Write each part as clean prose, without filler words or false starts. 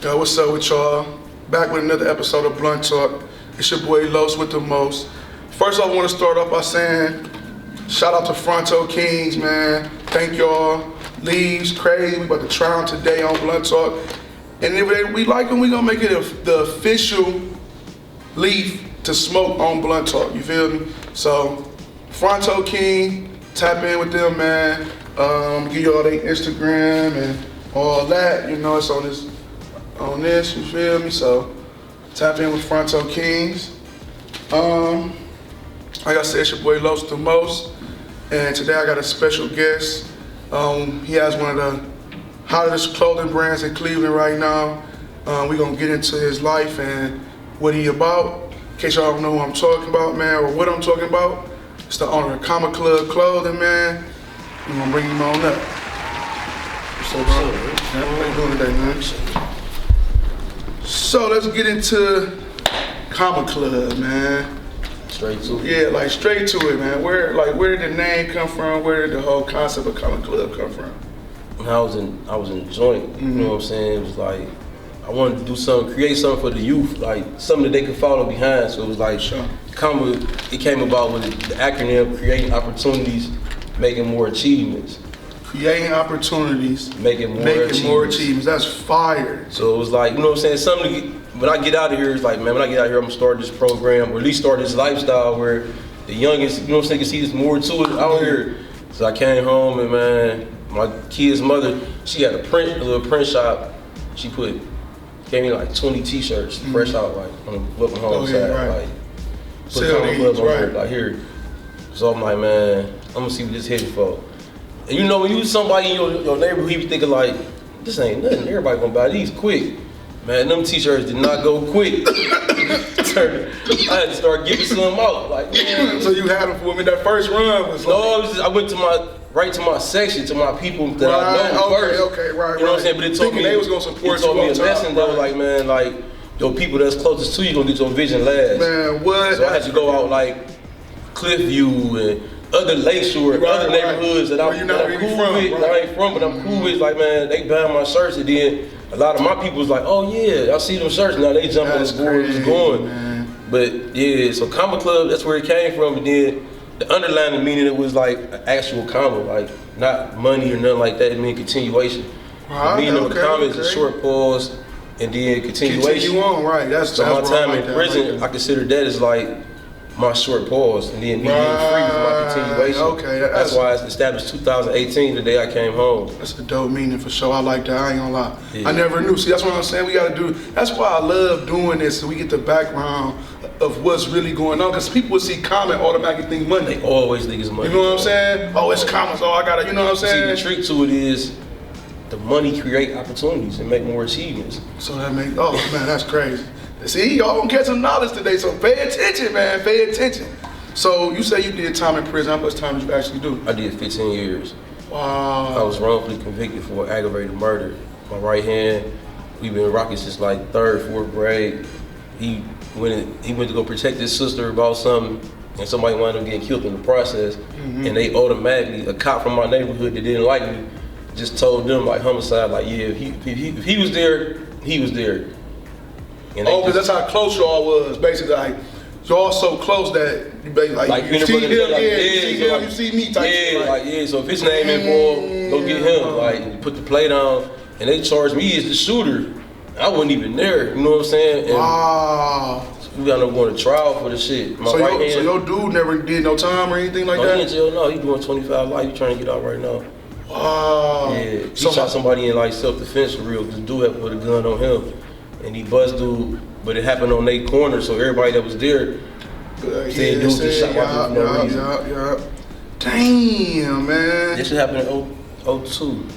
Yo, what's up with y'all? Back with another episode of Blunt Talk. It's your boy Los with the most. First, I want to start off by saying, shout out to Fronto Kings, man. Thank y'all. Leaves, crazy. We about to try them today on Blunt Talk. And if we like them, we gonna make it the official leaf to smoke on Blunt Talk. You feel me? So, Fronto King, tap in with them, man. Give you all their Instagram and all that. You know, it's on this. You feel me? So, tap in with Fronto Kings. Like I said, it's your boy Los the most, and today I got a special guest. He has one of the hottest clothing brands in Cleveland right now. We're gonna get into his life and what he about. In case y'all don't know who I'm talking about, man, or what I'm talking about, it's the owner of CommaClub clothing, man. I'm gonna bring him on up. What's up, bro? How you doing today, man? So let's get into CommaClub, man. Straight to it. Yeah, like straight to it, man. Where did the name come from? Where did the whole concept of CommaClub come from? When I was in joint, you know what I'm saying? It was like I wanted to do something, create something for the youth, like something that they could follow behind. So it was like Comma. It came about with the acronym creating opportunities, making more achievements. Creating opportunities, making more achievements. That's fire. So it was like, you know what I'm saying? Something. When I get out of here, it's like, man, when I get out of here, I'm gonna start this program, or at least start this lifestyle where the youngest, you know what I'm saying, can see there's more to it out here. So I came home and, man, my kid's mother, she had a little print shop. She gave me like 20 t-shirts, fresh out, like, on the Welcome Home side. Right. Like, put CommaClub on here, like, here. So I'm like, man, I'm gonna see what this hitting for. And you know, when you somebody in your neighborhood, you be thinking like, this ain't nothing, everybody gonna buy these quick. Man, them t-shirts did not go quick. I had to start giving some out. Like, man. So you had them for me. That first run was like... No, I went right to my section, to my people that I know first. Okay, right. You know what I'm saying? But it told me they was gonna support it told me a lesson though, like, man, like, your people that's closest to you gonna get your vision last. Man, what? So I had to go out like Cliffview and other Lakeshore, other neighborhoods that I'm cool with. I ain't from, but I'm cool with. Like, man, they buying my shirts, and then a lot of my people was like, oh yeah, I see them shirts now. They jump on the board, it's going. Man. But yeah, so CommaClub, that's where it came from. And then the underlying meaning, it was like an actual comma, like not money or nothing like that. It meant continuation. Wow, the meaning of the comma is a short pause and then continuation. Continue on, right? So my time in prison, I consider that as like my short pause, and then me being free was my continuation. Okay, that's why it's established 2018, the day I came home. That's a dope meaning for sure. I like that. I ain't gonna lie. Yeah. I never knew. See, that's what I'm saying. We gotta do. That's why I love doing this, so we get the background of what's really going on. Because people will see comment, automatically think money. They always think it's money. You know what I'm saying? Oh, it's comments. Oh, I gotta. You know what I'm saying? See, the trick to it is the money create opportunities and make more achievements. So that makes. Oh man, that's crazy. See, y'all gonna get some knowledge today, so pay attention, man, pay attention. So you say you did time in prison. How much time did you actually do? I did 15 years. Wow. I was wrongfully convicted for aggravated murder. My right hand, we've been rocking since like 3rd, 4th grade. He went to go protect his sister about something, and somebody wound up getting killed in the process. And they automatically, a cop from my neighborhood that didn't like me, just told them like homicide, like, yeah, if he was there, he was there. And because that's how close y'all was, basically. Like, y'all so close that you basically like you see him, you see me type shit. Yeah, so if his name involved, go get him. Like, you put the plate on, and they charged me as the shooter. I wasn't even there, you know what I'm saying? And wow. We got no going to trial for the shit. So your dude never did no time or anything like that? He in jail, no. He doing 25 life. He trying to get out right now. Wow. Yeah, he shot somebody in like self-defense for real, because the dude had put a gun on him. And he buzzed dude, but it happened on their corner, so everybody that was there said dude just shot my dude for no reason. Yeah. Damn, man. This shit happened in 02.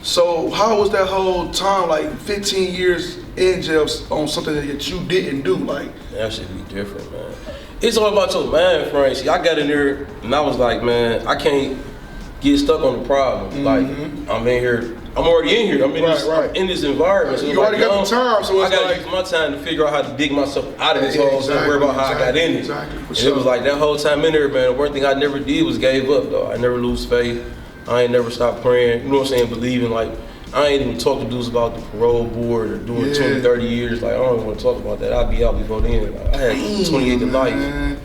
So how was that whole time, like 15 years in jail on something that you didn't do? Like, that should be different, man. It's all about your mind frame. See, I got in there and I was like, man, I can't get stuck on the problem. Like, I'm already in here. I'm in this environment. So you already got the time, so it's I gotta use my time to figure out how to dig myself out of this hole. So worry about how I got in it. Exactly, and it was like that whole time in there, man. The one thing I never did was gave up, though. I never lose faith. I ain't never stopped praying. You know what I'm saying? Believing, like, I ain't even talk to dudes about the parole board or doing 20, 30 years. Like, I don't even want to talk about that. I'd be out before then. Like, I had 28 to life.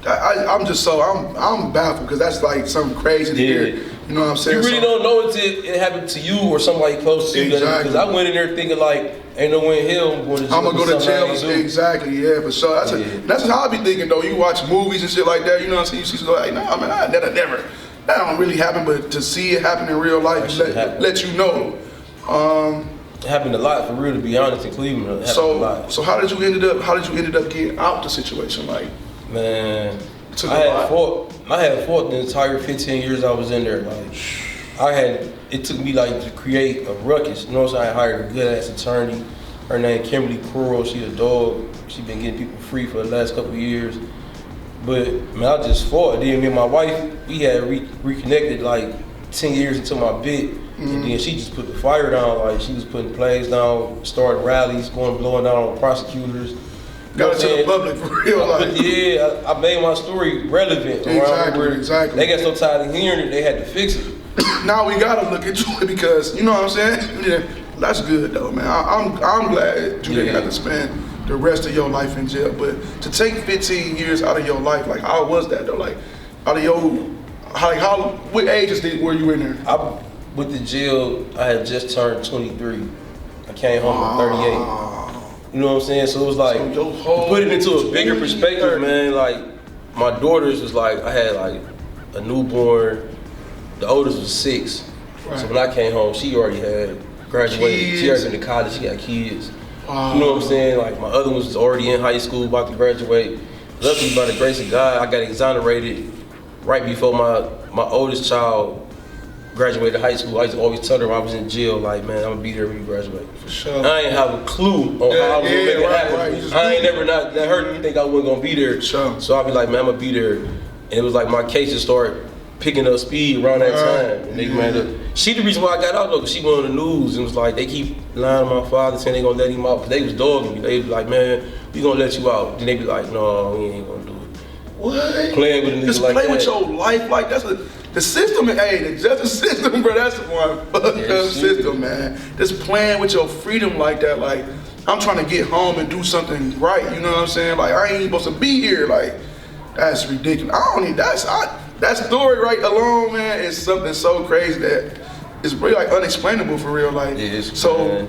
I'm just I'm baffled because that's like something crazy to hear. You know what I'm saying? You really don't know until it happened to you or somebody close to you. Exactly. Because I went in there thinking like, ain't no way in hell I'm going to jail. I'm gonna go to jail. Exactly, yeah, for sure. That's how I be thinking though. You watch movies and shit like that, you know what I'm saying? You see like, nah, man, that don't really happen, but to see it happen in real life, let you know. It happened a lot for real, to be honest, in Cleveland. So how did you end up getting out the situation? Like, man, I had fought the entire 15 years I was in there. Like, it took me like to create a ruckus. You know what I'm saying? I hired a good ass attorney. Her name Kimberly Curl. She a dog. She been getting people free for the last couple of years. But man, I just fought. Then me and my wife, we had reconnected like 10 years into my bid. And then she just put the fire down. Like, she was putting plays down, starting rallies, blowing down on prosecutors. Got it to the public for real life. Yeah, I made my story relevant. Exactly. They got so tired of hearing it, they had to fix it. Now we gotta look into it because, you know what I'm saying? Yeah, that's good though, man. I'm glad you didn't have to spend the rest of your life in jail. But to take 15 years out of your life, like, how was that though? Like, out of your, what ages were you in there? With the jail, I had just turned 23. I came home at 38. You know what I'm saying? So it was like, to put it into a bigger perspective, man, like, my daughters was like, I had like a newborn, the oldest was 6. Right. So when I came home, she already had graduated. She already been to college, she got kids. You know what I'm saying? Like, my other one was already in high school, about to graduate. Luckily, by the grace of God, I got exonerated right before my oldest child graduated high school. I used to always tell her when I was in jail, like, man, I'm gonna be there when you graduate. For sure. I ain't have a clue on how I was gonna make it happen. Right. I ain't never not that hurt me think I wasn't gonna be there. Sure. So I'd be like, man, I'm gonna be there. And it was like my cases started picking up speed around that time. And they she the reason why I got out though, because she went on the news and was like, they keep lying to my father saying they gonna let him out, because they was dogging me. They be like, man, we gonna let you out. Then they be like, no, we ain't gonna do it. What? Playing with a nigga just like that. Just play with your life like that's the system. Hey, the justice system, bro. That's one fucked up system, man. Just playing with your freedom like that. Like, I'm trying to get home and do something right. You know what I'm saying? Like, I ain't even supposed to be here. Like, that's ridiculous. I don't need that story right alone, man, is something so crazy that it's really like unexplainable for real. Like, so.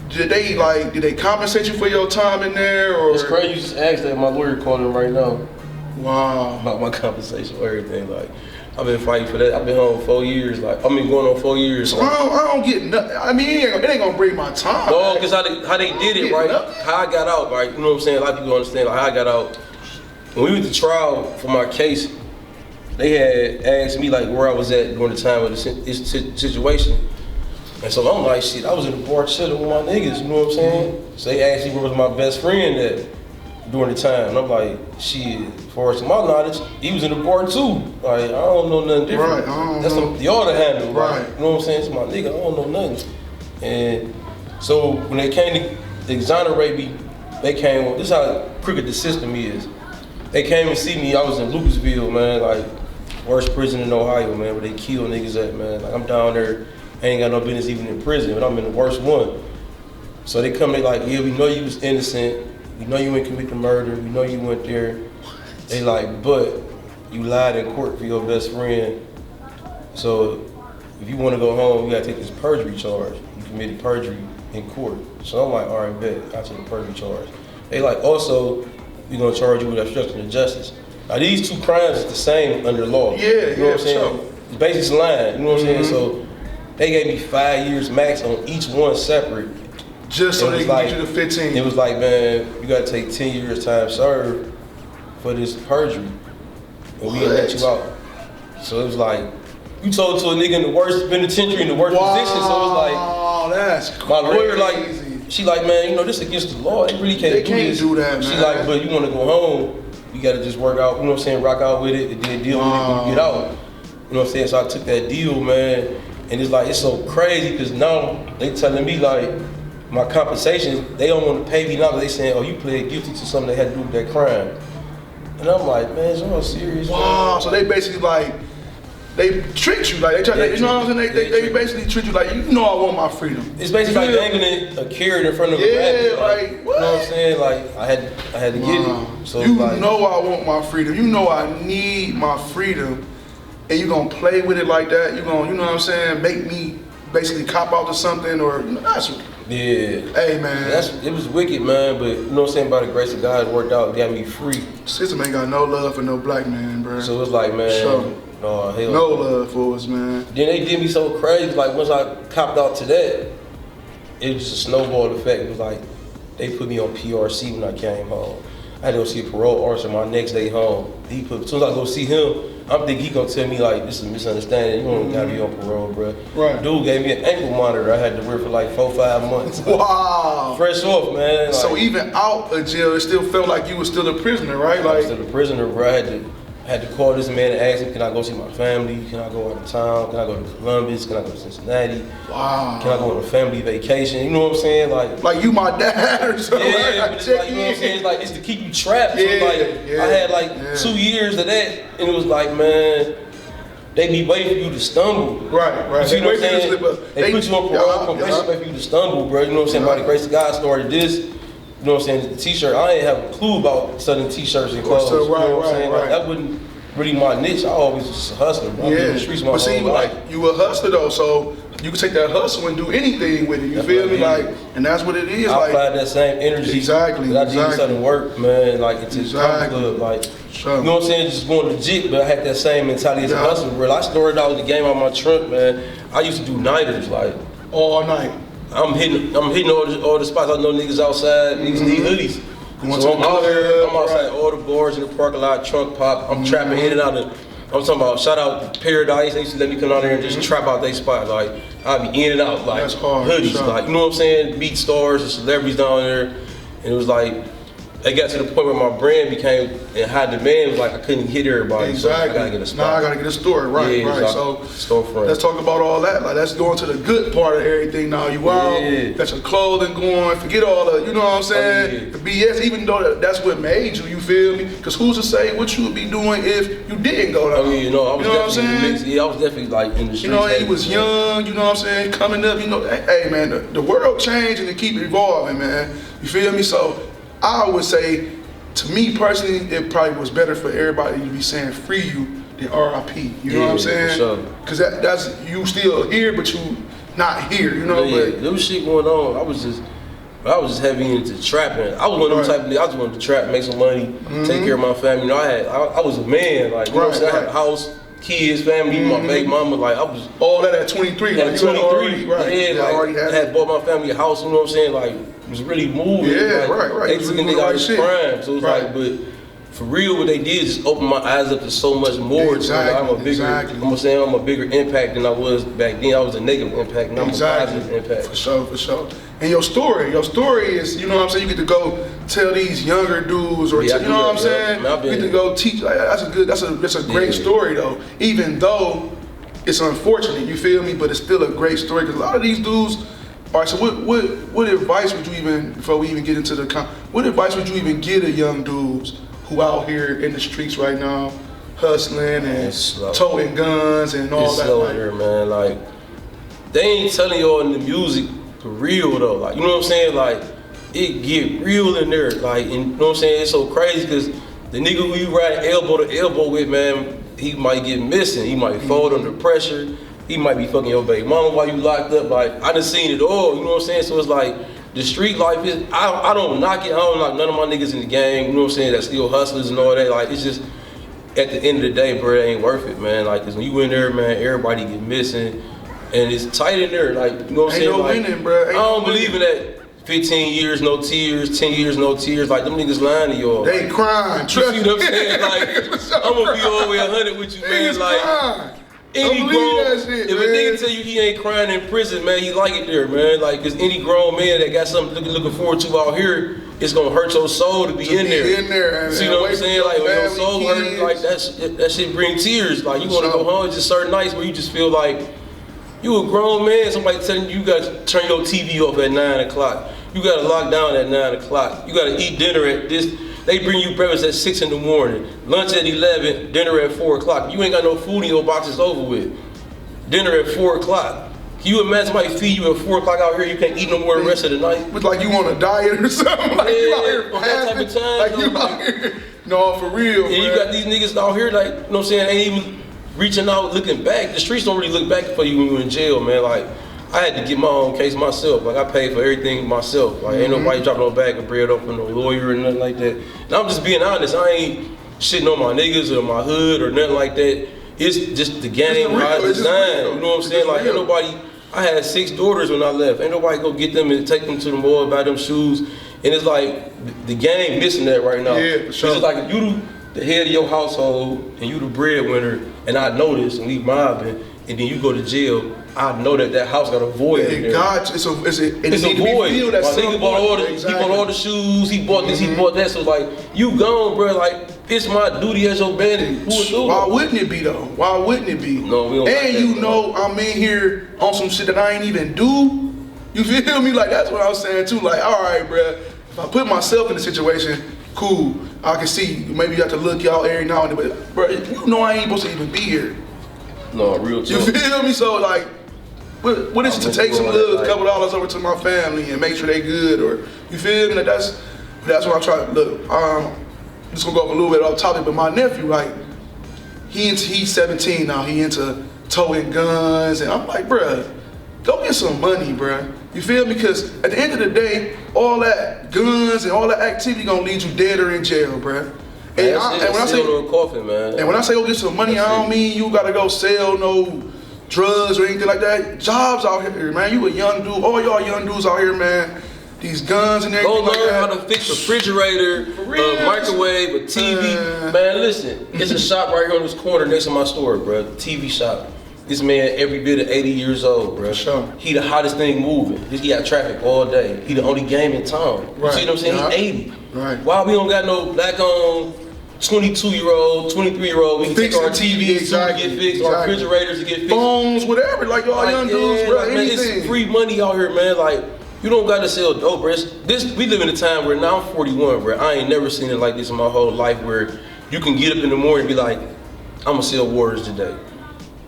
Did they compensate you for your time in there, or? It's crazy you just asked that. My lawyer calling right now. Wow. About my compensation or everything. Like, I've been fighting for that. I've been home 4 years. Like, I've been going on 4 years. So I don't get nothing. I mean, it ain't gonna bring my time. No, because how they did it, right? How I got out, right? You know what I'm saying? A lot of people understand like how I got out. When we went to trial for my case, they had asked me like where I was at during the time of this situation. And so I'm like, shit, I was in the bar chilling with my niggas, you know what I'm saying? So they asked me where was my best friend at during the time. And I'm like, shit, as far as to my knowledge, he was in the bar too. Like, I don't know nothing different. Right, that's something y'all to handle. Right. Like, you know what I'm saying? It's my nigga, I don't know nothing. And so when they came to exonerate me, they came, this is how crooked the system is. They came and see me, I was in Lucasville, man, like, worst prison in Ohio, man, where they kill niggas at, man. Like, I'm down there, I ain't got no business even in prison, but I'm in the worst one. So they come, they like, yeah, we know you was innocent. We know you ain't committed murder. We know you went there. They like, but you lied in court for your best friend. So if you want to go home, you gotta take this perjury charge. You committed perjury in court. So I'm like, all right, bet, I take a perjury charge. They like, also, we gonna charge you with obstruction of justice. Now these two crimes is the same under law. Yeah, you know what I'm saying? It's basically lying. You know what I'm saying? So they gave me 5 years max on each one separate. Just so they can get you to 15. It was like, man, you gotta take 10 years time served for this perjury. And we gonna let you out. So it was like, you told to a nigga in the worst penitentiary, in the worst position, so it was like, oh, that's crazy. My lawyer like, she like, man, you know, this against the law, they really can't do this. Do that, man. She like, but you wanna go home, you gotta just work out, you know what I'm saying, rock out with it, and then deal with it when you get out. You know what I'm saying? So I took that deal, man, and it's like, it's so crazy, because now they telling me like, my compensation, they don't want to pay me now, but they saying, oh, you pled guilty to something that had to do with that crime. And I'm like, man, is y'all serious? Wow, so they basically like, they tricked you, like they try, you know what I'm saying? They basically treat you like, you know, I want my freedom. It's basically like dangling a carrot in front of a rabbit. Like, you know what I'm saying? Like I had to get it. So you like, know I want my freedom. You know I need my freedom, and you gonna play with it like that. You gonna, you know what I'm saying? Make me basically cop out to something, or you know, that's. Yeah. Hey man. It was wicked, man, but you know what I'm saying, by the grace of God, it worked out, it got me free. System ain't got no love for no black man, bro. So it's like, man, hell no love for us, man. Then they did me so crazy, like once I copped out to that, it was just a snowball effect. It was like, they put me on PRC when I came home. I had to go see a parole officer my next day home. As soon as I go see him, I'm thinking he gonna tell me like, this is a misunderstanding, you don't gotta be on parole, bro. Right. Dude gave me an ankle monitor I had to wear for like 4-5 months. Wow. Fresh off, man. Like, so even out of jail, it still felt like you were still a prisoner, right? I was still a prisoner, bro. I had to call this man and ask him, can I go see my family? Can I go out of town? Can I go to Columbus? Can I go to Cincinnati? Wow. Can I go on a family vacation? You know what I'm saying? Like you my dad or something. yeah, but it's like, you know what I'm saying? It's like, it's to keep you trapped. Yeah, so like, I had like 2 years of that, and it was like, man, they be waiting for you to stumble. Right. You know what I'm saying? They put you on parole probation, wait for you to stumble, bro. You know what I'm saying? By the grace of God, started this. You know what I'm saying? The t-shirt, I ain't have a clue about selling t-shirts and clothes. So, you know what I'm saying? Like, that wasn't really my niche. I always was a hustler, bro. Yeah. In the streets my but see, whole life. like, you a hustler though, so you can take that hustle and do anything with it. You feel me? Like, and that's what it is. I applied that same energy. Exactly. That I did something work, man. Like, it's CommaClub. Like, you know what I'm saying? Just going legit, but I had that same mentality as a hustler, bro. I started out with the game on my trunk, man. I used to do nighters, like all night. I'm hitting all the spots. I know niggas outside, niggas need hoodies. So I'm out here, I'm outside all the bars in the parking lot, trunk pop. I'm trapping in and out of. I'm talking about shout out to Paradise. They used to let me come out there and just trap out their spot. Like I'd be in and out like hoodies, like you know what I'm saying? Meet stars and celebrities down there, and it was like it got to the point where my brand became in high demand. It was like I couldn't hit everybody. Exactly. So I gotta get a spot. Now I gotta get a store, right? Yeah, right. So storefront. Let's talk about all that. Like let's go into the good part of everything. Now you out, got your clothing going. Forget all the, you know what I'm saying? The BS. Even though that's what made you. You feel me? Because who's to say what you would be doing if you didn't go down? I mean, you know, I was definitely I was definitely like in the streets. You know, he was young. You know what I'm saying? Coming up. You know, hey man, the world changed and it keep evolving, man. You feel me? So I would say, to me personally, it probably was better for everybody to be saying free you than RIP. You know what I'm saying? Because that's you still here, but you not here. You know. But there was shit going on. I was just heavy into trapping. I was one of them type of niggas. I just wanted to trap, make some money, take care of my family. You know, I was a man. Like you know what I'm saying? I had a house, kids, family, my baby mama. Like I was all that at 23. At 23, right? Yeah, like I had bought my family a house. You know what I'm saying? Like it was really moving. Yeah, like, right. They took a nigga out of his prime. So it was like, but for real, what they did is just open my eyes up to so much more. Exactly. I'm a bigger impact than I was back then. I was a negative impact, now I'm a positive impact. For sure. And your story is, you know what I'm saying, you get to go tell these younger dudes, or you know what I'm saying, you get to go teach. Like, that's a great story though. Even though it's unfortunate, you feel me, but it's still a great story because a lot of these dudes. All right, so what advice would you even, before we even get into what advice would you even give to young dudes who out here in the streets right now, hustling and toting guns and all that? It's slow here, man. Like, they ain't telling y'all in the music for real though. Like, you know what I'm saying? Like, it get real in there. Like, and you know what I'm saying? It's so crazy because the nigga who you ride elbow to elbow with, man, he might get missing. He might fold under pressure. He might be fucking your baby mama while you locked up. Like, I done seen it all, you know what I'm saying? So it's like, the street life is, I don't knock it. I don't knock none of my niggas in the game, you know what I'm saying, that still hustlers and all that. Like, it's just, at the end of the day, bro, it ain't worth it, man. Like, cause when you in there, man, everybody get missing. And it's tight in there, like, you know what I'm saying? Ain't no winning, bro. I don't believe in that 15 years, no tears, 10 years, no tears. Like, them niggas lying to y'all. They crying. You see what I'm saying? Like, I'm gonna be all the way 100 with you, man. Like, crying. Any grown, if a nigga tell you he ain't crying in prison, man, he like it there, man. Like, cause any grown man that got something looking forward to out here, it's gonna hurt your soul to be in there. And, see what I'm saying? Like, when your soul hurt, like that shit bring tears. Like, you wanna go home, just certain nights where you just feel like you a grown man. Somebody telling you got to turn your TV off at 9 o'clock. You gotta lock down at 9 o'clock. You gotta eat dinner at this. They bring you breakfast at 6 in the morning, lunch at 11, dinner at 4 o'clock. You ain't got no food in your box, it's over with. Dinner at 4 o'clock. Can you imagine somebody feed you at 4 o'clock out here, you can't eat no more the rest of the night? It's like you on a diet or something. Like you out here on that type of time. Like you out here. No, for real, and you got these niggas out here, like, you know what I'm saying, ain't even reaching out, looking back. The streets don't really look back for you when you're in jail, man. Like, I had to get my own case myself. Like, I paid for everything myself. Like, ain't nobody dropping no bag of bread off with no lawyer or nothing like that. And I'm just being honest. I ain't shitting on my niggas or my hood or nothing like that. It's just the game, how it's designed. You know what I'm saying? Like, ain't nobody. I had 6 daughters when I left. Ain't nobody go get them and take them to the mall, buy them shoes. And it's like, the game missing that right now. Yeah, for sure. It's like, if you the head of your household and you the breadwinner, and I know this, and we mobbing, and then you go to jail, I know that house got a void in there. God, it's a void. My nigga bought all the shoes, he bought this, he bought that. So like, you gone, bro. Like, it's my duty as your bandit. Why wouldn't it be though? Why wouldn't it be? No, we don't. And you know, I'm in here on some shit that I ain't even do. You feel me? Like, that's what I was saying too. Like, all right, bro. If I put myself in the situation, cool. I can see maybe you have to look y'all every now and then, but bro, you know I ain't supposed to even be here. No, real talk. You feel me? So like, what is it to take some little couple dollars over to my family and make sure they good, or you feel me? Like that's what I try to look. I'm just gonna go up a little bit off topic, but my nephew, like, he's 17 now. He into towing guns, and I'm like, bruh, go get some money, bruh. You feel me? Because at the end of the day, all that guns and all that activity gonna lead you dead or in jail, bruh. And when I say coffin, man. And when I say go get some money, I don't mean you gotta go sell no drugs or anything like that. Jobs out here, man. You a young dude. All y'all young dudes out here, man. These guns and everything. Go learn how to fix a refrigerator, a microwave, a TV. Man, listen, it's a shop right here on this corner next to my store, bro. TV shop. This man every bit of 80 years old, bro. Sure. He the hottest thing moving. He got traffic all day. He the only game in town. Right. You see what I'm saying? He's 80. Right. Why we don't got no black on 22-year-old, 23-year-old? We can take our TVs to get fixed, our refrigerators to get fixed. Phones, whatever, like y'all young dudes, bro. Like, man, it's free money out here, man. Like, you don't gotta sell dope, bro. We live in a time where now I'm 41, bro. I ain't never seen it like this in my whole life, where you can get up in the morning and be like, I'm gonna sell waters today.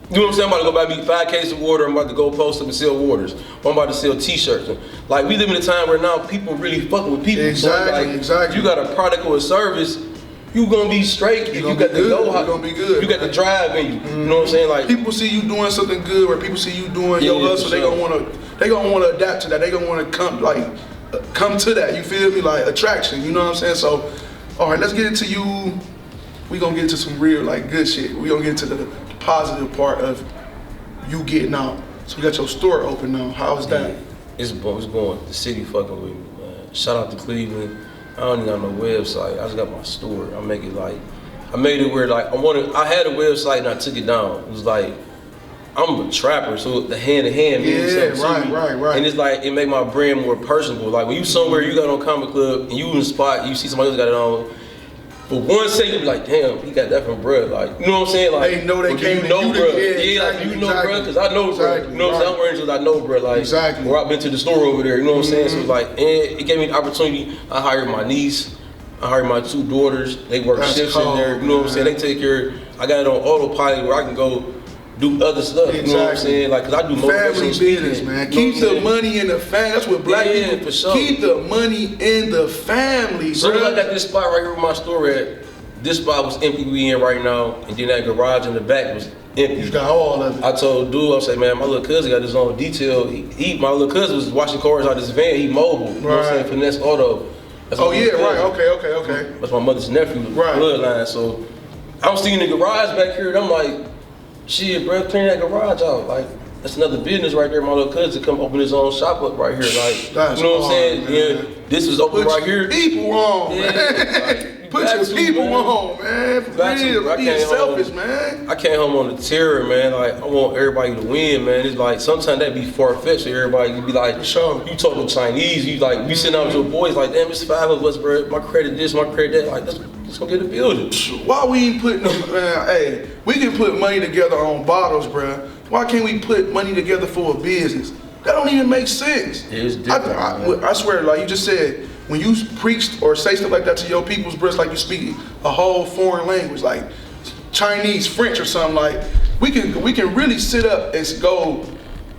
You know what I'm saying? I'm about to go buy me 5 cases of water. I'm about to go post up and sell waters. I'm about to sell t-shirts. Like, we live in a time where now people really fucking with people. Exactly, so like, exactly. If you got a product or a service, you gonna be straight. If you got the know-how, you gonna be good. You got the drive in you. You know what I'm saying? Like, people see you doing something good, or people see you doing your hustle, they gonna wanna adapt to that. They gonna wanna come to that. You feel me? Like attraction. You know what I'm saying? So, all right, let's get into you. We gonna get into some real like good shit. We gonna get into the positive part of you getting out. So you got your store open now. How's that? It's going. The city fucking with me, man. Shout out to Cleveland. I don't even got no website. I just got my store. I made it where like I had a website and I took it down. It was like, I'm a trapper, so the hand-to-hand means something. Right. And it's like, it make my brand more personable. Like, when you somewhere, you got on CommaClub, and you in the spot, you see somebody else got it on, for 1 second, you be like, damn, he got that from bruh. Like, you know what I'm saying? Like, they know they came you know bruh. Exactly, like, you know bruh, because I know bruh. You know what I'm saying? I'm wearing because I know bruh. Like, exactly. Or I've been to the store over there, you know what I'm saying? So it's like, and it gave me the opportunity. I hired my niece, I hired my 2 daughters. They work shifts in there, you know what I'm saying? They take care. I got it on autopilot where I can go do other stuff, you know what I'm saying? Like, cause I do family business, man. Keep the money in the family. That's what black people, for sure. Keep the money in the family, so bro. I got this spot right here where my store at. This spot was empty, we in right now, and then that garage in the back was empty. You got all of it. I told dude, I said, man, my little cousin got his own detail. My little cousin was washing cars out of his van. He mobile, you know what I'm saying? Finesse Auto. That's right. Okay. That's my mother's nephew, bloodline. So I'm seeing the garage back here, and I'm like, shit, bro, clean that garage out. Like, that's another business right there. My little cousin come open his own shop up right here. Like, that's you know what I'm saying? Man. Yeah, this is open right here. People on, man. Like, put your people on, man. For real, be selfish, man. I came home on the terror, man. Like, I want everybody to win, man. It's like, sometimes that be far-fetched for everybody. You be like, sure. You talking Chinese, you like, you sitting out with your boys like, damn, it's 5 of us, bro. My credit this, my credit that. Like, let's go get a building. Why we ain't putting them, hey, we can put money together on bottles, bro. Why can't we put money together for a business? That don't even make sense. It's different, I swear, like you just said, when you preach or say stuff like that to your peoples, bro, it's like you speak a whole foreign language, like Chinese, French, or something. Like we can really sit up and go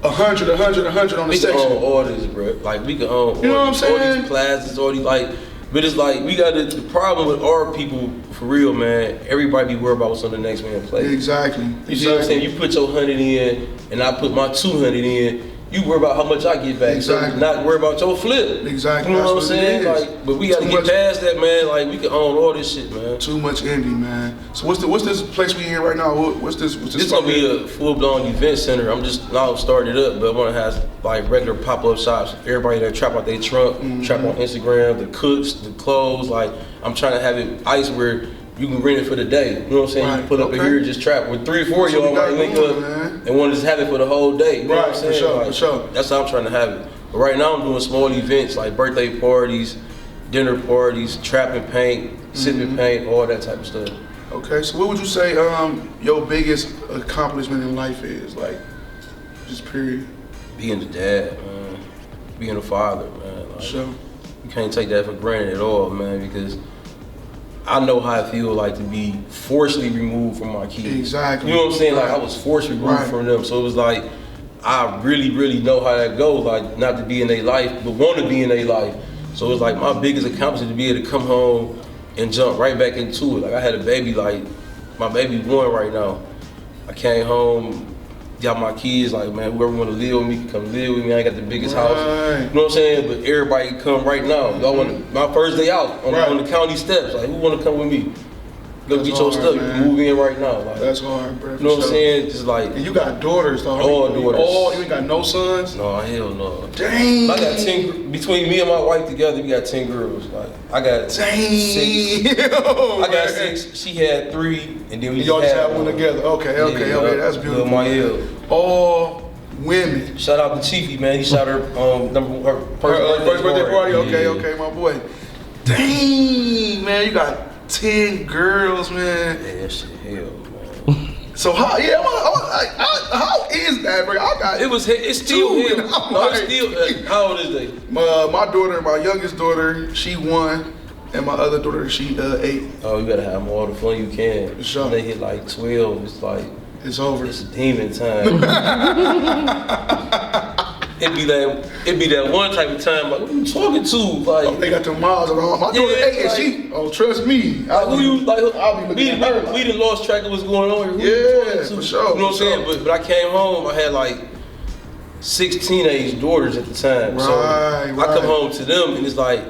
100 on the we section. We can own orders, bro. Like we can own. You know what I'm saying? All these classes, all these like. But it's like we got the problem with our people for real, man. Everybody be worried about what's on the next man's plate. Exactly. You see what I'm saying? You put your 100 in, and I put my 200 in. You worry about how much I get back, Exactly. so not worry about your flip. Exactly. You know what I'm That's saying? it is. Like, but we got to get past that, man. Like, we can own all this shit, man. Too much envy, man. So what's this place we in right now? What's this? It's gonna be a full-blown event center. I'm just now starting it up, but I want to have like regular pop-up shops. Everybody that trap out their trunk, trap on Instagram, the cooks, the clothes. Like, I'm trying to have it ice where you can rent it for the day. You know what I'm saying? Right. You can put up in here and just trap. With 3 or 4 of y'all might link up and want to just have it for the whole day. You know what I'm saying? For sure, like, for sure. That's how I'm trying to have it. But right now I'm doing small events like birthday parties, dinner parties, trap and paint, sipping paint, all that type of stuff. Okay, so what would you say your biggest accomplishment in life is? Like, just period. Being the dad, man. Being a father, man. Like, Sure. you can't take that for granted at all, man, because I know how it feels like to be forcibly removed from my kids. Exactly. You know what I'm saying? Right. Like, I was forced removed from them. So it was like, I really, really know how that goes. Like, not to be in their life, but want to be in their life. So it's like my biggest accomplishment to be able to come home and jump right back into it. Like, I had a baby, like, my baby 1 right now. I came home, got my kids, like, man, whoever want to live with me can come live with me. I ain't got the biggest house. You know what I'm saying? But everybody can come right now. Y'all want my first day out on the county steps. Like, who want to come with me? Go get your stuff. You can move in right now. Like, that's hard, bro. You know what I'm saying? Just like. And you got daughters, though. All daughters. You ain't got no sons? No, hell no. Dang. I got 10, between me and my wife together, we got 10 girls. Like, I got 6. I got 6, she had 3, and then we y'all just had one one together. Okay, that's beautiful. All women. Shout out to Chiefy, man. He shot her her First birthday party. Yeah. Okay, my boy. Dang, man, you got 10 girls, man. Yeah, that shit hell, man. So how is that, bro? It's still two, hell. and I'm No, like- it's still. How old is they? My daughter, my youngest daughter, she 1, and my other daughter, she 8. Oh, you gotta have all the fun you can. For sure. When they hit like 12, it's like It's over. it's demon time. It'd be that one type of time. Like, who you talking to? Like, They got them miles around. My daughter 8, and she, trust me. who you like? I'll be looking at her. We done lost track of what's going on here. Who you Yeah, talking to? for sure. You know what I'm saying? But I came home, I had like 6 teenage daughters at the time. So I come home to them, and it's like,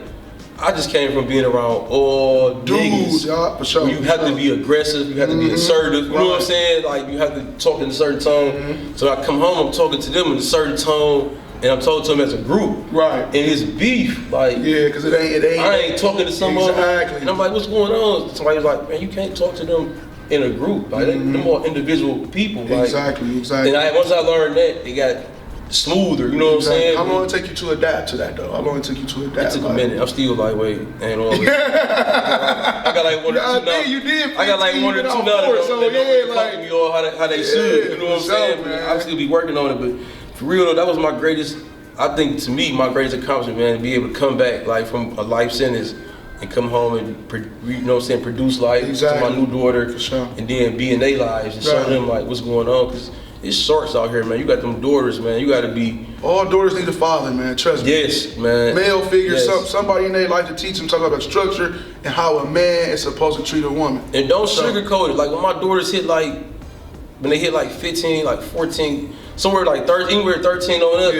I just came from being around all Dudes, niggas. yeah, for sure. You have to be aggressive, you have to be assertive, you know what I'm saying? Like, you have to talk in a certain tone. So I come home, I'm talking to them in a certain tone, and I'm talking to them as a group. Right. And it's beef, like, Yeah, because it ain't. I ain't talking to someone. Exactly. And I'm like, what's going on? Somebody was like, man, you can't talk to them in a group. Like, they're more individual people. Like, Exactly. And once I learned that, it got smoother, you know what I'm saying? How long it take you to adapt to that, though? How long it took you to adapt? It took a minute. I'm still like, wait, ain't all this. I got like 1 or 2 now. You did. I got like 1 or 2 now that talk to me all how they should. You know what I'm saying? Man. I still be working on it, but for real though, that was my greatest. I think to me, my greatest accomplishment, man, to be able to come back like from a life sentence and come home and you know what I'm saying, produce life to my new daughter, For sure. and then be in their lives and show them like what's going on. Cause it's sharks out here, man. You got them daughters, man. You got to be. All daughters need a father, man. Trust me. Yes, man. Male figure, Yes. somebody in their life to teach them, talk about structure and how a man is supposed to treat a woman. And don't sugarcoat it. Like when my daughters hit like, when they hit like 15, like 14, somewhere like 13, anywhere 13 on up,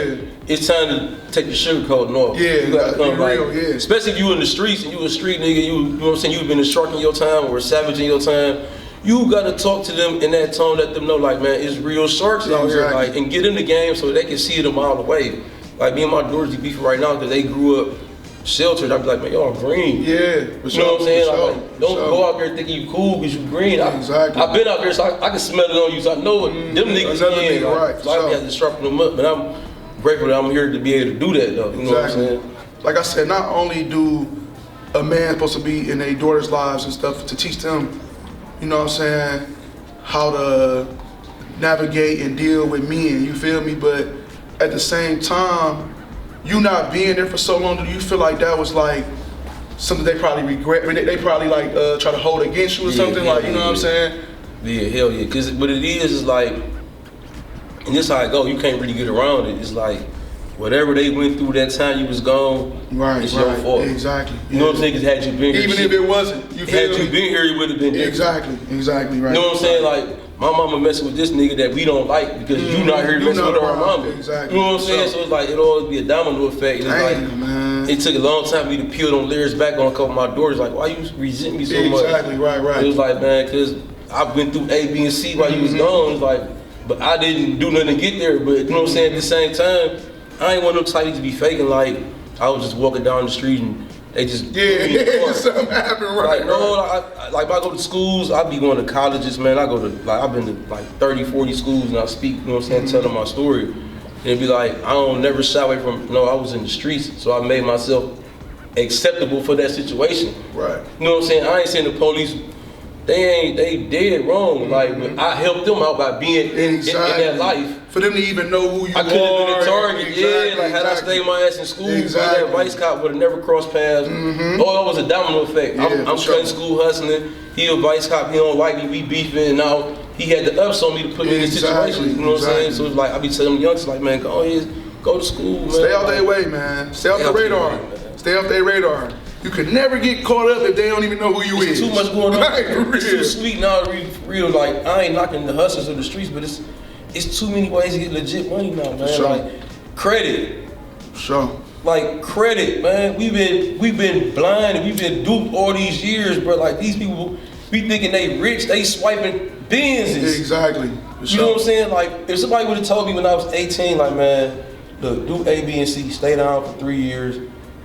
it's time to take the sugarcoating off. Yeah, you gotta come be real, like, especially if you in the streets and you a street nigga, you know what I'm saying, you've been a shark in your time or a savage in your time. You gotta talk to them in that tone, let them know like, man, it's real sharks out here, like, and get in the game so they can see it a mile away. Like me and my daughters be beefing right now because they grew up sheltered. I'd be like, man, y'all green. Yeah, for you know what I'm saying? Sure, like, don't go out there thinking you cool because you green. Exactly. I've been out there, so I can smell it on you, so I know what them niggas in. Like, so I have to sharpen them up, but I'm grateful that I'm here to be able to do that though. You know what I'm saying? Like I said, not only do a man supposed to be in their daughters' lives and stuff to teach them, you know what I'm saying, how to navigate and deal with men, you feel me? But at the same time, you not being there for so long, do you feel like that was like something they probably regret? I mean, they probably like try to hold against you or something, like, you know what I'm saying? Yeah, hell yeah. Cause what it is like, and this how it go. You can't really get around it. It's like whatever they went through that time you was gone, it's your fault. Exactly. You know what I'm saying? Cause had you been here, even if it wasn't, you feel had you been here, it would have been different. Exactly, right. You know what I'm saying? Like, my mama messing with this nigga that we don't like because you not here messing with our mama. Exactly. You know what I'm saying? So it's like, it always be a domino effect. It's Damn, man. It took a long time for me to peel them lyrics back on a couple of my daughters. Like, why you resent me so much? Exactly, right. It was like, man, because I went through A, B, and C while you was gone. It's like, but I didn't do nothing to get there. But you know what I'm saying? At the same time, I ain't one of them types to be faking like I was just walking down the street and they just something happened, right? Like, no, like if I go to schools, I be going to colleges, man. I go to, like, I've been to like 30, 40 schools and I speak, you know what I'm saying, tell them my story. And it'd be like, I don't never shy away from, I was in the streets, so I made myself acceptable for that situation. Right. You know what I'm saying? I ain't saying the police, they did wrong, like, but I helped them out by being in that life. For them to even know who you are. I could have been a target, like had I stayed my ass in school, that vice cop would have never crossed paths. Oh, that was a domino effect. I'm cutting school hustling, he a vice cop, he don't like me, we beefing, and now he had the ups on me to put me in this situation, you know what I'm saying? So it's like, I be telling them youngsters, like, man, go ahead, go to school, man. Stay out their way, man. Stay off the radar. Stay off their radar. You can never get caught up if they don't even know who you is. Too much going on. Right, it's too sweet now, real. Like, I ain't knocking the hustlers of the streets, but it's too many ways to get legit money now, man. Sure. Like, credit. Sure. Like, credit, man. We've been blind and we've been duped all these years, bro. Like, these people, we thinking they rich, they swiping Benzes. Exactly. You know what I'm saying? Like, if somebody would have told me when I was 18, like, man, look, do A, B, and C, stay down for 3 years,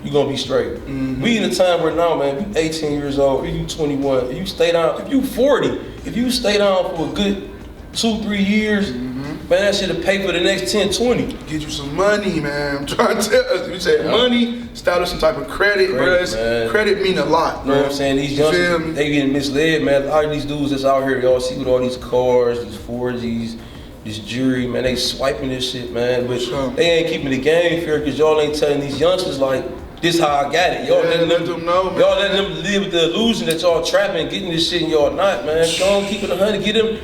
you gonna be straight. We in a time where now, man, you 18 years old, if you 21, if you stay down, if you 40, if you stay down for a good 2-3 years, man, that shit'll pay for the next 10, 20. Get you some money, man. I'm trying to tell us. You said money, establish some type of credit, bro. Credit mean a lot, you know what I'm saying? These youngsters, they getting misled, man. All these dudes that's out here, y'all see with all these cars, these Fords, this jewelry, man, they swiping this shit, man. But they ain't keeping the game fair because y'all ain't telling these youngsters, like, this how I got it. Y'all letting them know, man. Y'all letting them live with the illusion that y'all trapping, getting this shit and y'all not, man. Go on, keep it 100, get them,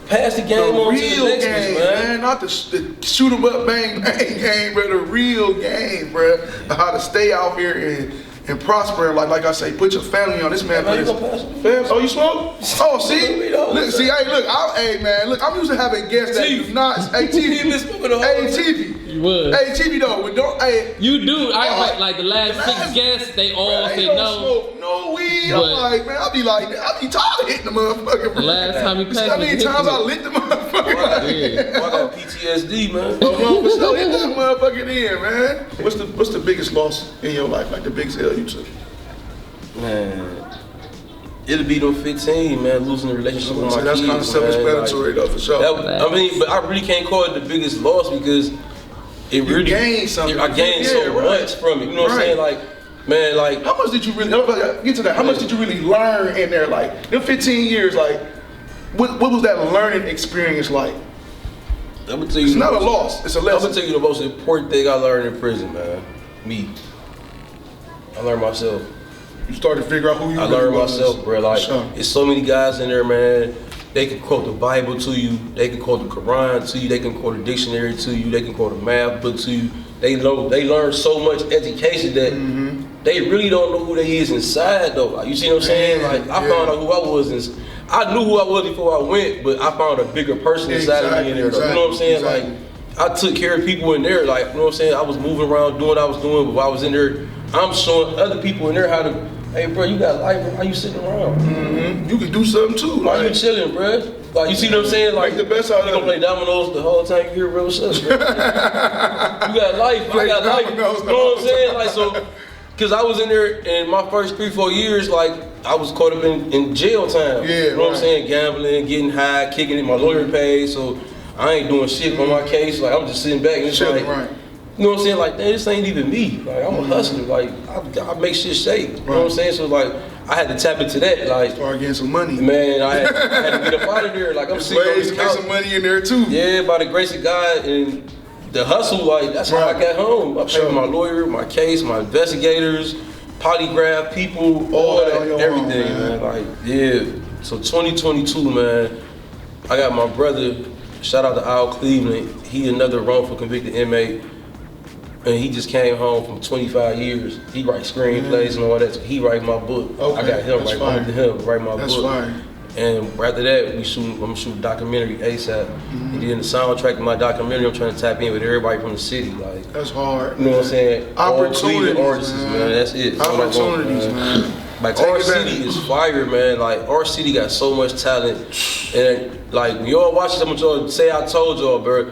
pass the game on to the next game, man. Not the shoot 'em up, bang, bang game, bro. The real game, bro. How to stay out here and prosper. Like I say, put your family on. This man. Oh, you smoke? Oh, see? Look, see, hey, look, man, I'm used to having guests that do not. Hey, TV. Hey, TV. You would. Hey, TV though, but don't. Hey, you do. I like the last 6 guests. They all say no. Smoke no weed. I'm like, man, I be tired of hitting the motherfucker. The last time you passed, how many times I lit the motherfucker? I got PTSD, man. So hit that motherfucker in, man. What's the biggest loss in your life? Like the biggest L you took? Man, it'll be them 15, man, losing the relationship with my that's kids. That's kind of self-explanatory, though, for sure. But I really can't call it the biggest loss because it really gained something. I gained so much from it. You know what I'm saying? Like, man, like, how much did you really get to that? How much did you really learn in there? Like, them 15 years, like, what was that learning experience like? I'm gonna tell you, it's not a loss. It's a lesson. I'm gonna tell you the most important thing I learned in prison, man. Me. I learned myself. You started to figure out who you. I learned myself, bro. Like, there's so many guys in there, man. They can quote the Bible to you. They can quote the Quran to you. They can quote a dictionary to you. They can quote a math book to you. They learn so much education that they really don't know who they is inside, though. Like, you see what I'm saying? Like, I found out who I was. I knew who I was before I went, but I found a bigger person inside of me in there, though. You know what I'm saying? Like, I took care of people in there. Like, you know what I'm saying? I was moving around, doing what I was doing, but while I was in there, I'm showing other people in there how to. Hey, bro, you got life, bro. Why you sitting around? You can do something too. Why you chilling, bro? Like, you see what I'm saying? Like, make the best out of it. You gonna play dominoes the whole time you here, bro? What's up, bro? You got life. I got life. You know what I'm saying? Like, so, cause I was in there in my first 3-4 years, like, I was caught up in jail time. Yeah, you know what I'm saying? Gambling, getting high, kicking it. My lawyer paid, so I ain't doing shit on my case. Like, I'm just sitting back and it's like. Right. You know what I'm saying? Like, man, this ain't even me. Like, I'm a hustler. Like, I make shit shake. You know what I'm saying? So, like, I had to tap into that. Like, start getting some money. Man, I had to get up out of there. Like, I'm sitting on this couch. Get some money in there, too. Yeah, by the grace of God. And the hustle, like that's how I got home. I paid for my lawyer, my case, my investigators, polygraph people, all that, everything, man. Like, yeah. So 2022, man, I got my brother, shout out to Al Cleveland. He another wrongful convicted inmate. And he just came home from 25 years. He writes screenplays and all that. So he write my book. Okay, I got him write my That's book. fine. And after that, I'm shooting a documentary ASAP. And then the soundtrack of my documentary, I'm trying to tap in with everybody from the city. Like, that's hard. You know what I'm saying? Opportunities, all artists, man. That's it. That's Opportunities, man. Like, our city is fire, man. Like, our city got so much talent. And, like, when y'all watch some of y'all say I told y'all, bro,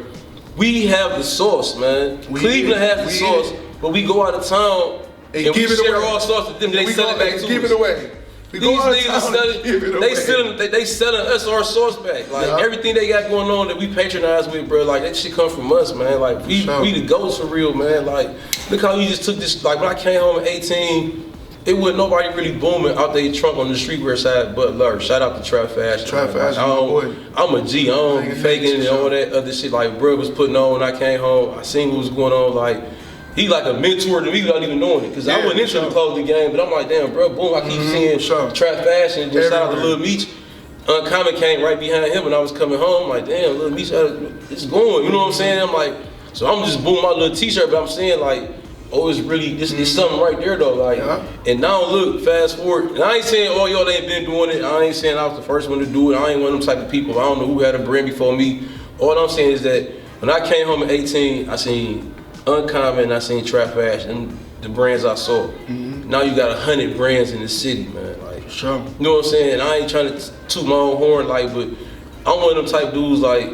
we have the sauce, man. Cleveland has the sauce, but we go out of town and we share our sauce with them. They sell it back to us. Give it away. These niggas are selling, they selling us our sauce back. Like, everything they got going on that we patronize with, bro, like, that shit come from us, man. Like, we the goats for real, man. Like, look how we just took this, like, when I came home at 18, it wasn't nobody really booming out there trunk on the streetwear side but Lur. Shout out to Trap Fashion. Trap Fashion, I'm a G. I don't be faking and all that other shit. Like, bro was putting on when I came home. I seen what was going on. Like, he like a mentor to me without even knowing it. Because I wasn't into the clothing game, but I'm like, damn, bro, boom. I keep seeing Trap Fashion. Just shout out to Lil Meech. Uncommon came right behind him when I was coming home. Like, damn, Lil Meech, it's going. You know what I'm saying? I'm like, so I'm just booming my little t-shirt, but I'm saying, like, oh, it's really, this is something right there though, like, and now look, fast forward, and I ain't saying all y'all ain't been doing it, I ain't saying I was the first one to do it, I ain't one of them type of people, I don't know who had a brand before me. All I'm saying is that when I came home at 18, I seen Uncommon, I seen Trap Fashion, and the brands I saw. Now you got 100 brands in the city, man, like, you know what I'm saying? I ain't trying to toot my own horn, like, but I'm one of them type dudes, like,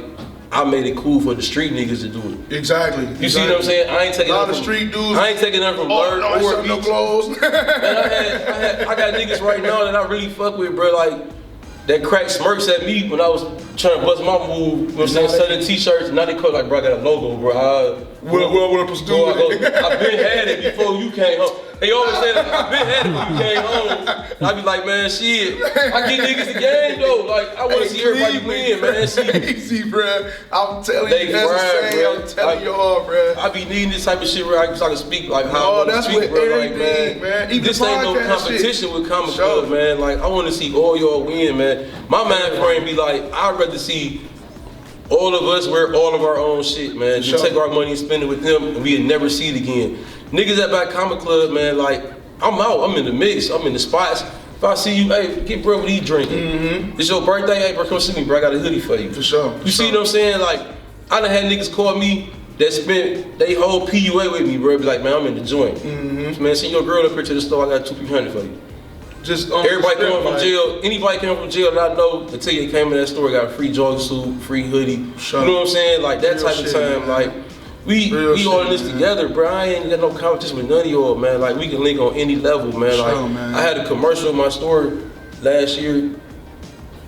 I made it cool for the street niggas to do it. Exactly. You see what I'm saying? I ain't taking a lot of street dudes. I ain't taking them from Lur or no clothes. Man, I got niggas right now that I really fuck with, bro. Like, that crack smirks at me when I was trying to bust my move. You know what I'm saying? Selling t-shirts. Now they call like, bro, I got a logo, bro. What pursue I've been had it before you came home. They always say, I've been had it when you came home. I be like, man, shit. I get niggas the game though. Like, I want to see everybody win, man. Crazy, bro. I'm telling you, that's I'm telling y'all, bro. I be needing this type of shit where I can speak like how I want to speak, bro. Like, man. This ain't no competition with CommaClub, man. Like, I want to see all y'all win, man. My mind frame be like, I'd rather see all of us wear all of our own shit, man. Just take our money and spend it with them, and we'd never see it again. Niggas that buy CommaClub, man, like, I'm out. I'm in the mix. I'm in the spots. If I see you, hey, get bro, what are you drinking? It's your birthday, hey, bro, come see me, bro. I got a hoodie for you. For sure. You see what I'm saying? Like, I done had niggas call me that spent they whole PUA with me, bro. Be like, man, I'm in the joint. Man, send your girl up here to the store. I got $200-300 for you. Just everybody coming from jail, anybody coming from jail that I know until you came in that store got a free jogging suit, free hoodie. You know what I'm saying? Like that type of time, like we all in this together, bro. I ain't got no competition with none of y'all, man. Like we can link on any level, man. Like I had a commercial in my store last year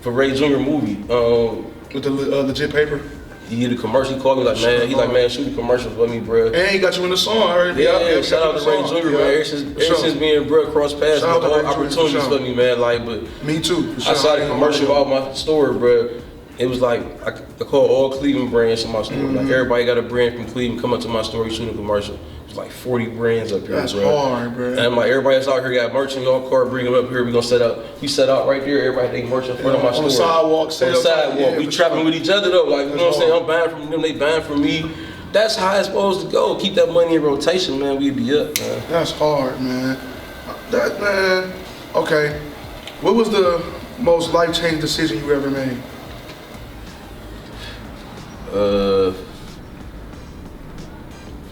for Ray Jr. movie. With the legit paper. He did a commercial. He called me like, man. He like, man, shoot a commercial for me, bro. And he got you in the song. I heard. Yeah, shout out to Ray Jr. Man. Ever since me and bro crossed paths, opportunities for me, man. Like, but me too. I saw the commercial about my store, bro. It was like I call all Cleveland brands in my store. Like everybody got a brand from Cleveland. Come up to my store, shoot a commercial. It's like 40 brands up here, That's bro. hard, bro. And I'm like, everybody that's out here got merch in your car. Bring them up here. We gonna set up. We set out right there. Everybody take merch in front of my store. On the sidewalk. On the sidewalk. We trapping with each other though. Like, you know what I'm saying? I'm buying from them. They buying from me. That's how it's supposed to go. Keep that money in rotation, man. We'd be up, man. That's hard, man. That, man. Okay. What was the most life-changing decision you ever made?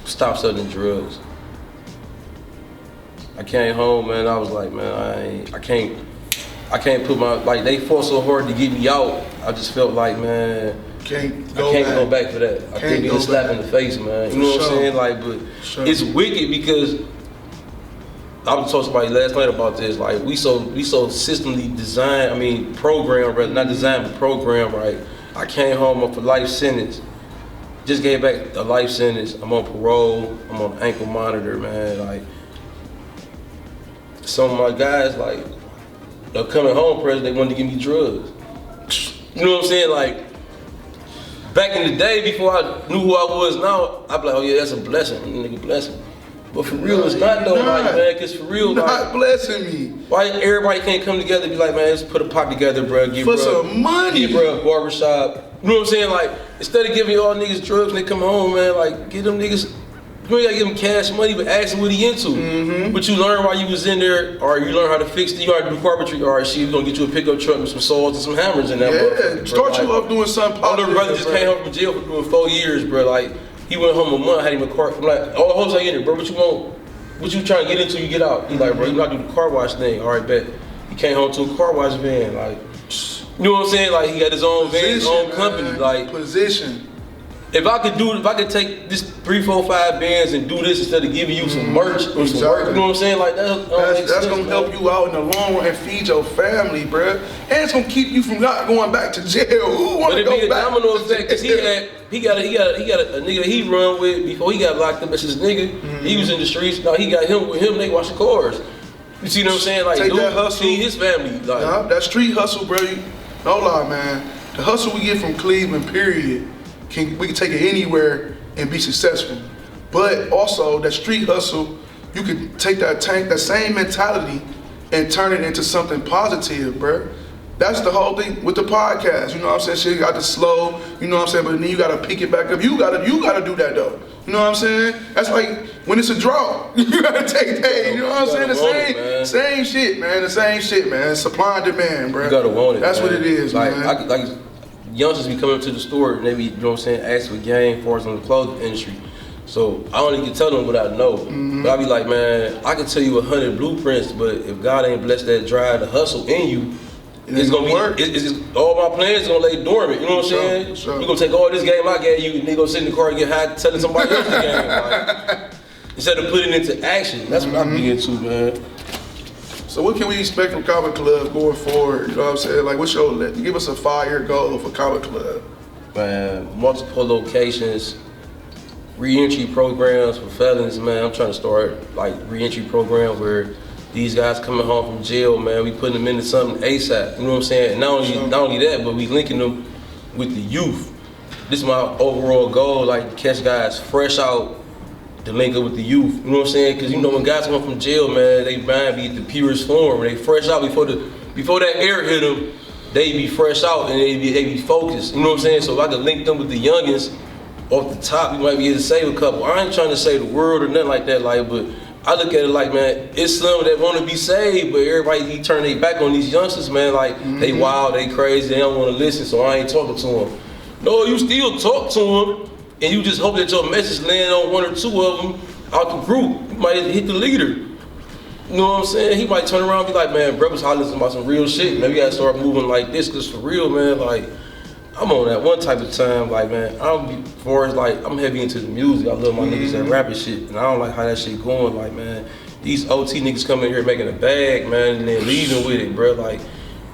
Stop selling drugs. I came home, man. I was like, man, I can't put my, like, they fought so hard to get me out. I just felt like, man, I can't go back for that. I can't get a slap in the face, man. You know what I'm saying? Like, but it's wicked because I was talking to somebody last night about this. Like, we so systemly designed. I mean, programmed, rather not designed, but programmed, right? I came home up for life sentence. Just gave back a life sentence. I'm on parole. I'm on ankle monitor, man. Like, some of my guys, like, they're coming home, they wanted to give me drugs. You know what I'm saying? Like, back in the day, before I knew who I was now, I'd be like, oh yeah, that's a blessing, nigga, blessing. But for real, it's not though, like, man, cause for real, not like, blessing me. Why everybody can't come together and be like, man, let's put a pot together, bro, give for bro, some money, give bro a barbershop. You know what I'm saying? Like, instead of giving all niggas drugs when they come home, man, like, give them niggas, you ain't gotta give them cash money, but ask them what he into. But you learn while you was in there, or you learn how to fix it, you gotta do carpentry, or shit, we gonna get you a pickup truck with some saws and some hammers in that motherfucker. Yeah, start you up doing something positive. My little brother just came home from jail for doing 4 years, bro. Like, he went home a month, had him a car. I'm like, all the hoes ain't in there, bro. What you want? What you trying to get into? You get out. He like, bro, you not do the car wash thing. All right, bet. He came home to a car wash van. Like, you know what I'm saying? Like, he got his own van, his own company. Like, position. If I could take this 3, 4, 5 bands and do this instead of giving you some merch or some work, you know what I'm saying? Like, that's gonna help you out in the long run and feed your family, bro. And it's gonna keep you from not going back to jail. Who wanna go back? But it be a domino effect, cause he got a nigga that he run with before he got locked up as his nigga. He was in the streets. Now he got him with him. They wash the cars. You see what I'm saying? Like, take that hustle. Feed his family. Like, that street hustle, bro. No lie, man. The hustle we get from Cleveland, period. We can take it anywhere and be successful. But also that street hustle, you can take that same mentality and turn it into something positive, bro. That's the whole thing with the podcast. You know what I'm saying? Shit got to slow, you know what I'm saying? But then you gotta pick it back up. You gotta do that though. You know what I'm saying? That's like when it's a drought. You gotta take that. You know what I'm saying? Same shit, man. The same shit, man. Supply and demand, bro. You gotta want it. That's man. what it is, like, man. Youngsters be coming up to the store and they be, you know what I'm saying, asking for game for us in the clothing industry. So I only can tell them what I know. But I be like, man, I can tell you 100 blueprints, but if God ain't blessed that drive, the hustle in you, it's gonna work. All my plans gonna lay dormant. You know what I'm saying? Sure. You gonna take all this game I gave you, and they gonna sit in the car and get high telling somebody else the game. Like, instead of putting it into action. That's what I'm into, man. So what can we expect from CommaClub going forward? You know what I'm saying? Like, what's your, give us a 5-year goal for CommaClub. Man, multiple locations, re-entry programs for felons, man. I'm trying to start like re-entry program where these guys coming home from jail, man, we putting them into something ASAP. You know what I'm saying? And not only that, but we linking them with the youth. This is my overall goal, like to catch guys fresh out, to link up with the youth. You know what I'm saying? Because you know when guys come from jail, man, they mind be at the purest form. When they fresh out before that air hit them, they be fresh out and they be focused. You know what I'm saying? So if I could link them with the youngins off the top, we might be able to save a couple. I ain't trying to save the world or nothing like that, like, but I look at it like, man, it's some that want to be saved, but everybody turn their back on these youngsters, man. Like, they wild, they crazy, they don't want to listen, so I ain't talking to them. No, you still talk to them, and you just hope that your message land on 1 or 2 of them out the group. You might hit the leader. You know what I'm saying? He might turn around and be like, man, bro was hollering about some real shit. Maybe I gotta start moving like this, cause for real, man, like, I'm on that one type of time, like, man, I'm heavy into the music. I love my niggas that rap and shit, and I don't like how that shit going. Like, man, these OT niggas come in here making a bag, man, and then leaving with it, bro. Like,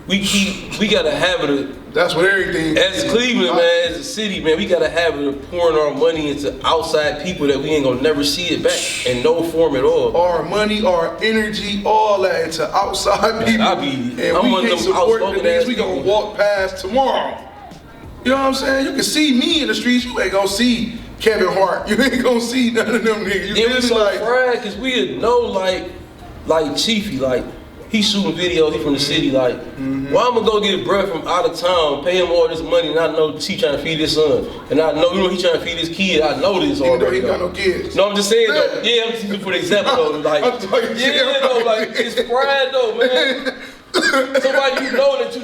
we gotta have it. That's what everything. As Cleveland, man, as a city, man, we gotta have it of pouring our money into outside people that we ain't gonna never see it back in no form at all. Our money, our energy, all that into outside people. I'm we can't support the niggas we gonna walk past tomorrow. You know what I'm saying? You can see me in the streets, you ain't gonna see Kevin Hart. You ain't gonna see none of them niggas. It was so fried, cause we know like Chiefy, like, he shooting videos, he from the city, like, why I'm gonna go get a bruh from out of town, pay him all this money, and I know he trying to feed his son, and I know, you know, he trying to feed his kid, I know this already. Even though he got no kids. No, I'm just saying though, yeah, I'm just using for the example though, like, it's fried though, man. Somebody you know that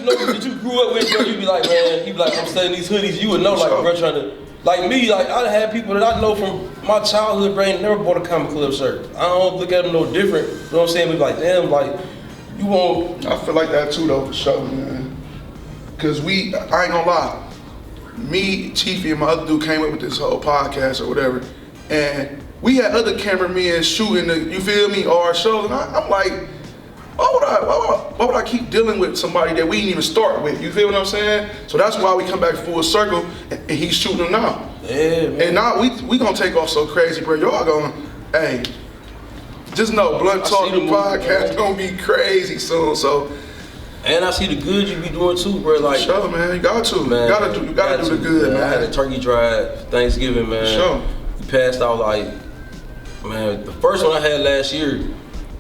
you grew up with, bro, you be like, man, he be like, I'm selling these hoodies, you would know, like, bro, trying to, like me, like, I had people that I know from my childhood, bro, ain't never bought a CommaClub shirt. I don't look at them no different, you know what I'm saying? We be like, damn, like, you won't. I feel like that too, though, for sure, man. Cause I ain't gonna lie, me, Chiefy, and my other dude came up with this whole podcast or whatever, and we had other cameramen shooting you feel me, our shows, and I'm like, why would I keep dealing with somebody that we didn't even start with? You feel what I'm saying? So that's why we come back full circle, and he's shooting them now. Yeah, man. And now we gonna take off so crazy, bro. Y'all gonna, hey. Just know, Blunt Talk podcast gonna be crazy soon. So And I see the good you be doing too, bro. Like, sure, man. You got to. Man, you gotta do the good, man. I had a turkey drive Thanksgiving, man. Sure. We passed out like, man, the first one I had last year,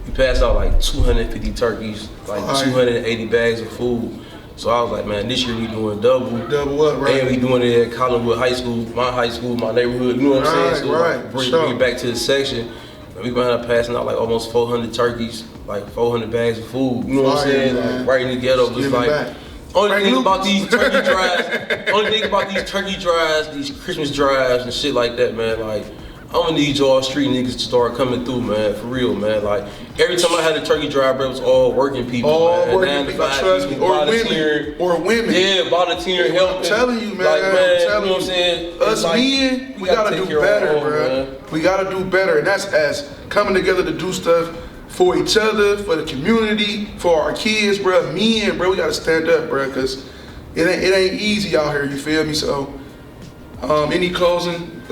we passed out like 250 turkeys, like 280 bags of food. So I was like, man, this year we doing double. Double up, right? And we doing it at Collinwood High School, my neighborhood, you know what I'm saying? So like, bring it back to the section. And we wound up passing out like almost 400 turkeys, like 400 bags of food, you know what I'm saying? Man. Like right in the ghetto. It's like, only thing about these turkey drives, these Christmas drives and shit like that, man, like, I'm gonna need y'all street niggas to start coming through, man, for real, man. Like, every time I had a turkey drive, bro, it was all working people, all man. working people, trust me, or women. Yeah, volunteering, helping. I'm telling you, man. Like, man, I'm telling you know what I'm saying? Us like, men, we gotta do better, bro. We gotta do better, and that's as coming together to do stuff for each other, for the community, for our kids, bro. Men, bro, we gotta stand up, bro, because it ain't easy out here. You feel me? So, any closing,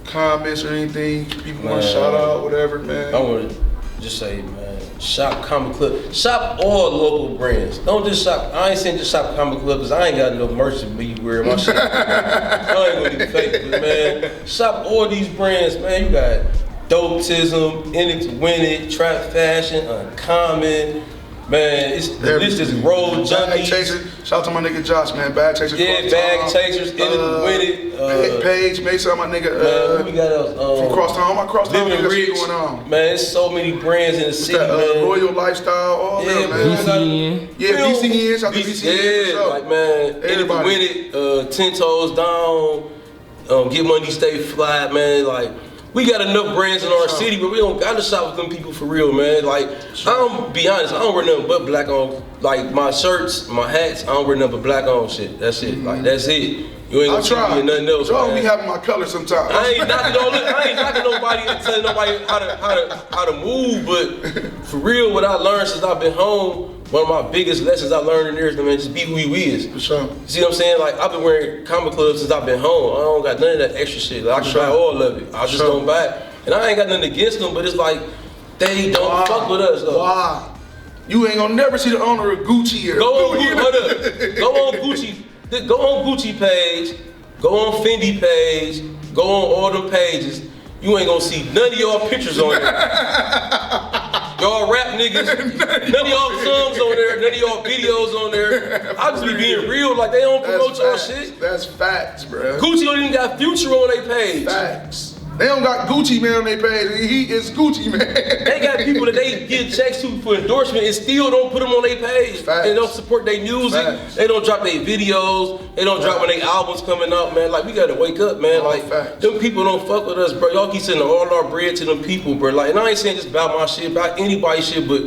comments or anything people want to shout out, whatever, man. I want to just say, man, shop CommaClub. Shop all local brands. Don't just shop. I ain't saying just shop CommaClub because I ain't got no merch to be wearing my shit. I ain't gonna be fake, but man, shop all these brands, man. You got Dopetism, In It to Win It, Trap Fashion, Uncommon. Man, the list is Road Junkies. Shout out to my nigga Josh, man. Bag Chasers. Yeah, Bag Chasers, In It to Win It. Paige, Mason, my nigga. Man, who we got else? From Crosstown. My Crosstown niggas Rich. going on. Man, there's so many brands in the city, man. Royal Lifestyle, all them, man. VCN. Yeah, VCN. Shout out to VCN. Yeah, like, man, In It to Win It, 10 Toes Down, Get Money, Stay Fly, man. Like, we got enough brands in our city, but we don't gotta shop with them people for real, man. Like, I don't be honest, I don't wear nothing but black on. Like, my shirts, my hats, I don't wear nothing but black on shit. That's it. Like, that's it. You ain't gonna see me in nothing else. Y'all be having my color sometimes. I ain't knocking nobody and telling nobody how to move, but for real, what I learned since I've been home, one of my biggest lessons I learned in there is, man, just be who you is. For sure. See what I'm saying? Like, I've been wearing CommaClub since I've been home. I don't got none of that extra shit. Like, I can buy all of it. I just don't buy it. And I ain't got nothing against them, but it's like, they don't fuck with us, though. Why? You ain't gonna never see the owner of Gucci here. Go on Gucci page, go on Fendi page, go on all them pages. You ain't gonna see none of y'all pictures on there. Y'all rap niggas, none of y'all songs on there, none of y'all videos on there. I just be being real, like they don't promote y'all shit. That's facts, bro. Gucci don't even got Future on their page. Facts. They don't got Gucci Man on their page. He is Gucci Man. They got people that they give checks to for endorsement and still don't put them on their page. Facts. They don't support their music. Facts. They don't drop their videos. They don't drop when their albums coming out, man. Like, we gotta wake up, man. Like, them people don't fuck with us, bro. Y'all keep sending all our bread to them people, bro. Like, and I ain't saying just about my shit, about anybody's shit, but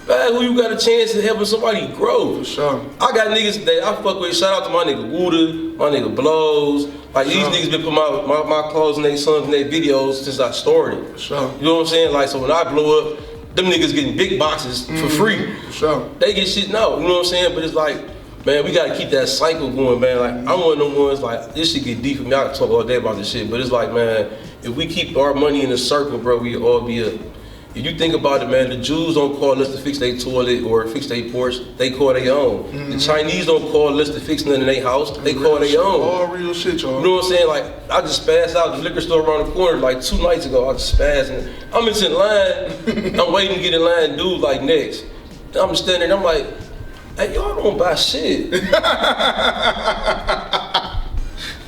man, who you got a chance to helping somebody grow? For sure. I got niggas that I fuck with. Shout out to my nigga Wooda, my nigga Blows. Like, these niggas been putting my clothes and they sons and their videos since I started. For sure. You know what I'm saying? Like, so when I blow up, them niggas getting big boxes for free. For sure. They get shit now, you know what I'm saying? But it's like, man, we gotta keep that cycle going, man. Like, I'm one of them ones, like, this shit get deep for me. I can talk all day about this shit, but it's like, man, if we keep our money in a circle, bro, we all be up. If you think about it, man, the Jews don't call us to fix their toilet or fix their porch. They call their own. The Chinese don't call us to fix nothing in their house. They call their own. All real shit, y'all. You know what I'm saying? Like, I just spazzed out at the liquor store around the corner like 2 nights ago. I just spazzed. And I'm in line. I'm waiting to get in line, dude, like next. I'm just standing there and I'm like, hey, y'all don't buy shit.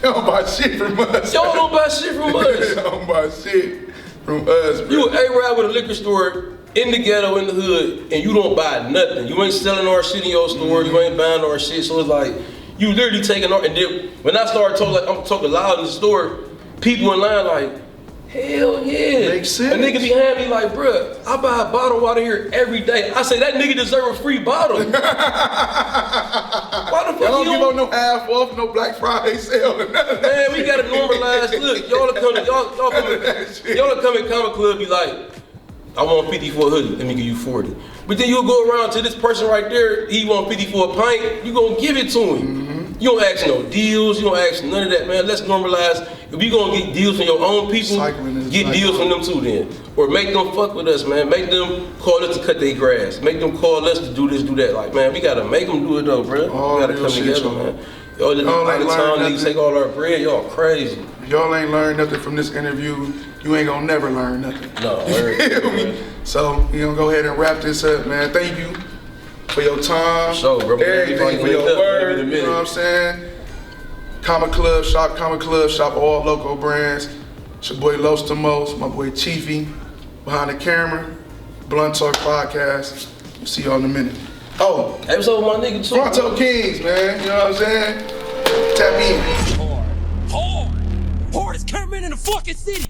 Y'all don't buy shit from us. Y'all don't buy shit from us. Y'all don't buy shit from us, bro. You A-Ride with a liquor store in the ghetto, in the hood, and you don't buy nothing. You ain't selling our shit in your store, you ain't buying our shit, so it's like, you literally taking our, and then when I started talking, like, I'm talking loud in the store, people in line like, hell yeah. Makes sense. A nigga behind me like, bruh, I buy a bottle of water here every day. I say, that nigga deserve a free bottle. Why the fuck Y'all you don't give out no half off, no Black Friday sale or nothing. Man, we gotta normalize. Look, y'all come in CommaClub, be like, I want 50 for a hoodie, let me give you 40. But then you'll go around to this person right there, he want 50 for a pint, you gonna give it to him. You don't ask no deals, you don't ask none of that, man. Let's normalize. If you gonna get deals from your own people, get deals from them too then. Or make them fuck with us, man. Make them call us to cut their grass. Make them call us to do this, do that. Like, man, we gotta make them do it though, bro. We gotta come together, man. Y'all just out of town niggas take all our bread, y'all crazy. Y'all ain't learned nothing from this interview. You ain't gonna never learn nothing. No, So, we gonna go ahead and wrap this up, man. Thank you for your time. So, bro, everything for your word. You know what I'm saying? CommaClub, shop all local brands. It's your boy Los the Most, my boy Chiefy, behind the camera, Blunt Talk Podcast. We'll see y'all in a minute. Oh, episode with my nigga too. Fronto Kings, man. You know what I'm saying? Tap in. Hard as Kermit in the fucking city.